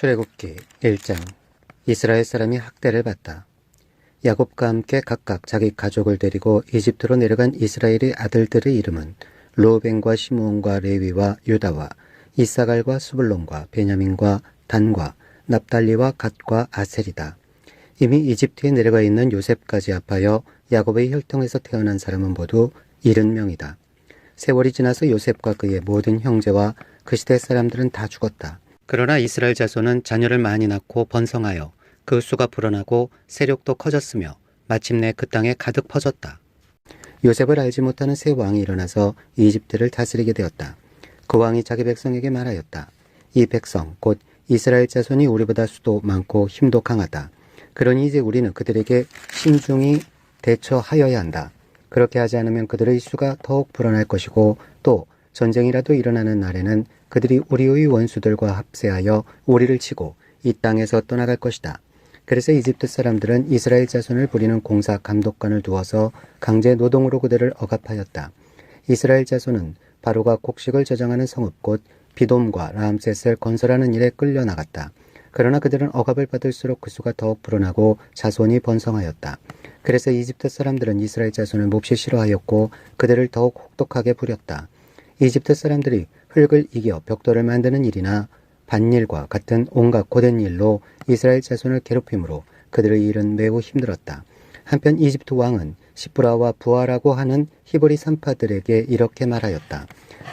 출애굽기 1장. 이스라엘 사람이 학대를 받다. 야곱과 함께 각각 자기 가족을 데리고 이집트로 내려간 이스라엘의 아들들의 이름은 르우벤과 시므온과 레위와 유다와 이사갈과 스불론과 베냐민과 단과 납달리와 갓과 아셀이다. 이미 이집트에 내려가 있는 요셉까지 합하여 야곱의 혈통에서 태어난 사람은 모두 70명이다. 세월이 지나서 요셉과 그의 모든 형제와 그 시대 사람들은 다 죽었다. 그러나 이스라엘 자손은 자녀를 많이 낳고 번성하여 그 수가 불어나고 세력도 커졌으며 마침내 그 땅에 가득 퍼졌다. 요셉을 알지 못하는 새 왕이 일어나서 이집트를 다스리게 되었다. 그 왕이 자기 백성에게 말하였다. 이 백성 곧 이스라엘 자손이 우리보다 수도 많고 힘도 강하다. 그러니 이제 우리는 그들에게 신중히 대처하여야 한다. 그렇게 하지 않으면 그들의 수가 더욱 불어날 것이고 또 전쟁이라도 일어나는 날에는 그들이 우리의 원수들과 합세하여 우리를 치고 이 땅에서 떠나갈 것이다. 그래서 이집트 사람들은 이스라엘 자손을 부리는 공사 감독관을 두어서 강제 노동으로 그들을 억압하였다. 이스라엘 자손은 바로가 곡식을 저장하는 성읍 곧 비돔과 라암셋을 건설하는 일에 끌려나갔다. 그러나 그들은 억압을 받을수록 그 수가 더욱 불어나고 자손이 번성하였다. 그래서 이집트 사람들은 이스라엘 자손을 몹시 싫어하였고 그들을 더욱 혹독하게 부렸다. 이집트 사람들이 흙을 이겨 벽돌을 만드는 일이나 밭일과 같은 온갖 고된 일로 이스라엘 자손을 괴롭힘으로 그들의 일은 매우 힘들었다. 한편 이집트 왕은 시프라와 부하라고 하는 히브리 산파들에게 이렇게 말하였다.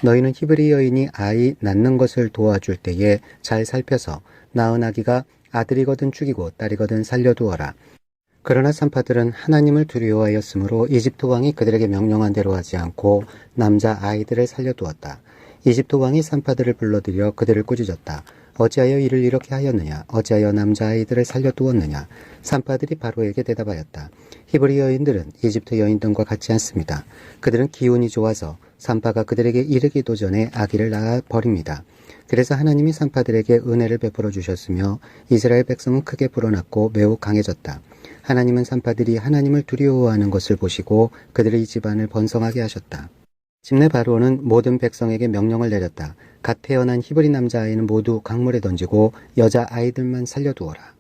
너희는 히브리 여인이 아이 낳는 것을 도와줄 때에 잘 살펴서 낳은 아기가 아들이거든 죽이고 딸이거든 살려두어라. 그러나 산파들은 하나님을 두려워하였으므로 이집트 왕이 그들에게 명령한 대로 하지 않고 남자 아이들을 살려두었다. 이집트 왕이 산파들을 불러들여 그들을 꾸짖었다. 어찌하여 이를 이렇게 하였느냐? 어찌하여 남자 아이들을 살려두었느냐? 산파들이 바로에게 대답하였다. 히브리 여인들은 이집트 여인들과 같지 않습니다. 그들은 기운이 좋아서 산파가 그들에게 이르기도 전에 아기를 낳아 버립니다. 그래서 하나님이 산파들에게 은혜를 베풀어 주셨으며 이스라엘 백성은 크게 불어났고 매우 강해졌다. 하나님은 산파들이 하나님을 두려워하는 것을 보시고 그들의 집안을 번성하게 하셨다. 마침내 바로는 모든 백성에게 명령을 내렸다. 갓 태어난 히브리 남자아이는 모두 강물에 던지고 여자아이들만 살려두어라.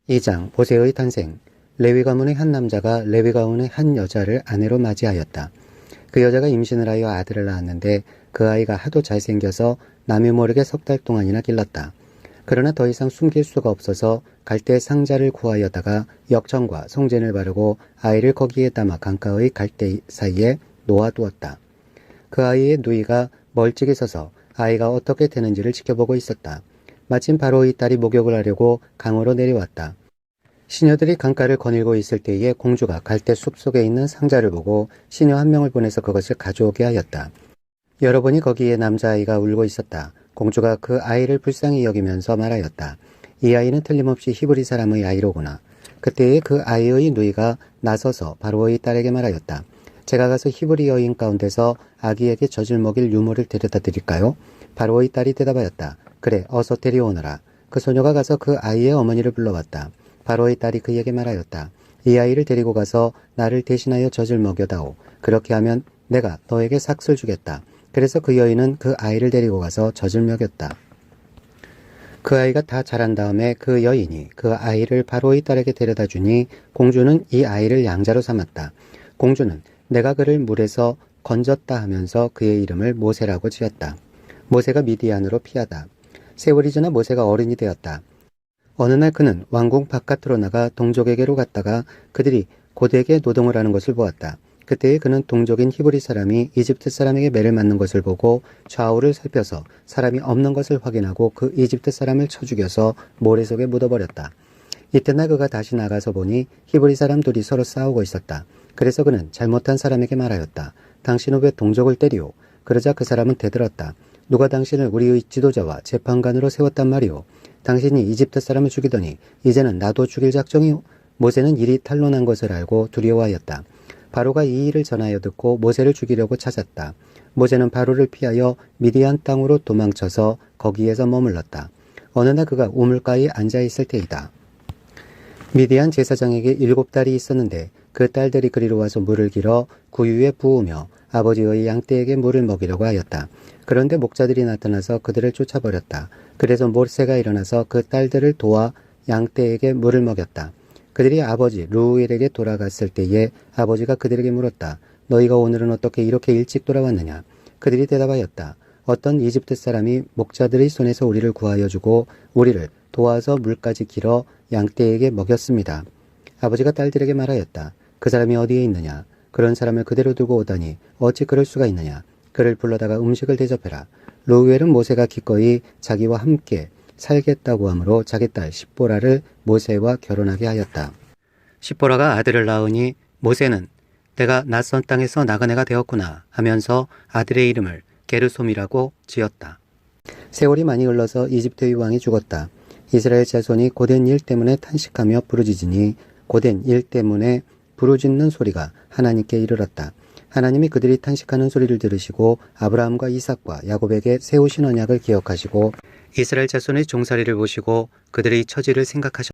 2장. 모세의 탄생. 레위 가문의 한 남자가 레위 가문의 한 여자를 아내로 맞이하였다. 그 여자가 임신을 하여 아들을 낳았는데 그 아이가 하도 잘생겨서 남이 모르게 3달 동안이나 길렀다. 그러나 더 이상 숨길 수가 없어서 갈대 상자를 구하여다가 역청과 송진을 바르고 아이를 거기에 담아 강가의 갈대 사이에 놓아두었다. 그 아이의 누이가 멀찍이 서서 아이가 어떻게 되는지를 지켜보고 있었다. 마침 바로의 딸이 목욕을 하려고 강으로 내려왔다. 시녀들이 강가를 거닐고 있을 때에 공주가 갈대 숲속에 있는 상자를 보고 시녀 한 명을 보내서 그것을 가져오게 하였다. 열어보니 거기에 남자아이가 울고 있었다. 공주가 그 아이를 불쌍히 여기면서 말하였다. 이 아이는 틀림없이 히브리 사람의 아이로구나. 그때에 그 아이의 누이가 나서서 바로의 딸에게 말하였다. 제가 가서 히브리 여인 가운데서 아기에게 젖을 먹일 유모를 데려다 드릴까요? 바로의 딸이 대답하였다. 그래, 어서 데려오너라. 그 소녀가 가서 그 아이의 어머니를 불러왔다. 바로의 딸이 그에게 말하였다. 이 아이를 데리고 가서 나를 대신하여 젖을 먹여다오. 그렇게 하면 내가 너에게 삭슬 주겠다. 그래서 그 여인은 그 아이를 데리고 가서 젖을 먹였다. 그 아이가 다 자란 다음에 그 여인이 그 아이를 바로의 딸에게 데려다 주니 공주는 이 아이를 양자로 삼았다. 공주는 내가 그를 물에서 건졌다 하면서 그의 이름을 모세라고 지었다. 모세가 미디안으로 피하다. 세월이 지나 모세가 어른이 되었다. 어느 날 그는 왕궁 바깥으로 나가 동족에게로 갔다가 그들이 고되게 노동을 하는 것을 보았다. 그때에 그는 동족인 히브리 사람이 이집트 사람에게 매를 맞는 것을 보고 좌우를 살펴서 사람이 없는 것을 확인하고 그 이집트 사람을 쳐 죽여서 모래 속에 묻어버렸다. 이튿날 그가 다시 나가서 보니 히브리 사람 둘이 서로 싸우고 있었다. 그래서 그는 잘못한 사람에게 말하였다. 당신은 왜 동족을 때리오? 그러자 그 사람은 대들었다. 누가 당신을 우리의 지도자와 재판관으로 세웠단 말이오? 당신이 이집트 사람을 죽이더니 이제는 나도 죽일 작정이오? 모세는 일이 탄로난 것을 알고 두려워하였다. 바로가 이 일을 전하여 듣고 모세를 죽이려고 찾았다. 모세는 바로를 피하여 미디안 땅으로 도망쳐서 거기에서 머물렀다. 어느 날 그가 우물가에 앉아 있을 때이다. 미디안 제사장에게 7딸이 있었는데 그 딸들이 그리로 와서 물을 길어 구유에 부으며 아버지의 양떼에게 물을 먹이려고 하였다. 그런데 목자들이 나타나서 그들을 쫓아버렸다. 그래서 모세가 일어나서 그 딸들을 도와 양떼에게 물을 먹였다. 그들이 아버지 루우엘에게 돌아갔을 때에 아버지가 그들에게 물었다. 너희가 오늘은 어떻게 이렇게 일찍 돌아왔느냐? 그들이 대답하였다. 어떤 이집트 사람이 목자들의 손에서 우리를 구하여 주고 우리를 도와서 물까지 길어 양떼에게 먹였습니다. 아버지가 딸들에게 말하였다. 그 사람이 어디에 있느냐? 그런 사람을 그대로 두고 오다니 어찌 그럴 수가 있느냐? 그를 불러다가 음식을 대접해라. 루우엘은 모세가 기꺼이 자기와 함께 살겠다고 하므로 자기 딸 십보라를 모세와 결혼하게 하였다. 십보라가 아들을 낳으니 모세는 내가 낯선 땅에서 나간 애가 되었구나 하면서 아들의 이름을 게르솜이라고 지었다. 세월이 많이 흘러서 이집트의 왕이 죽었다. 이스라엘 자손이 고된 일 때문에 탄식하며 부르짖으니 고된 일 때문에 부르짖는 소리가 하나님께 이르렀다. 하나님이 그들이 탄식하는 소리를 들으시고 아브라함과 이삭과 야곱에게 세우신 언약을 기억하시고 이스라엘 자손의 종살이를 보시고 그들의 처지를 생각하셨다.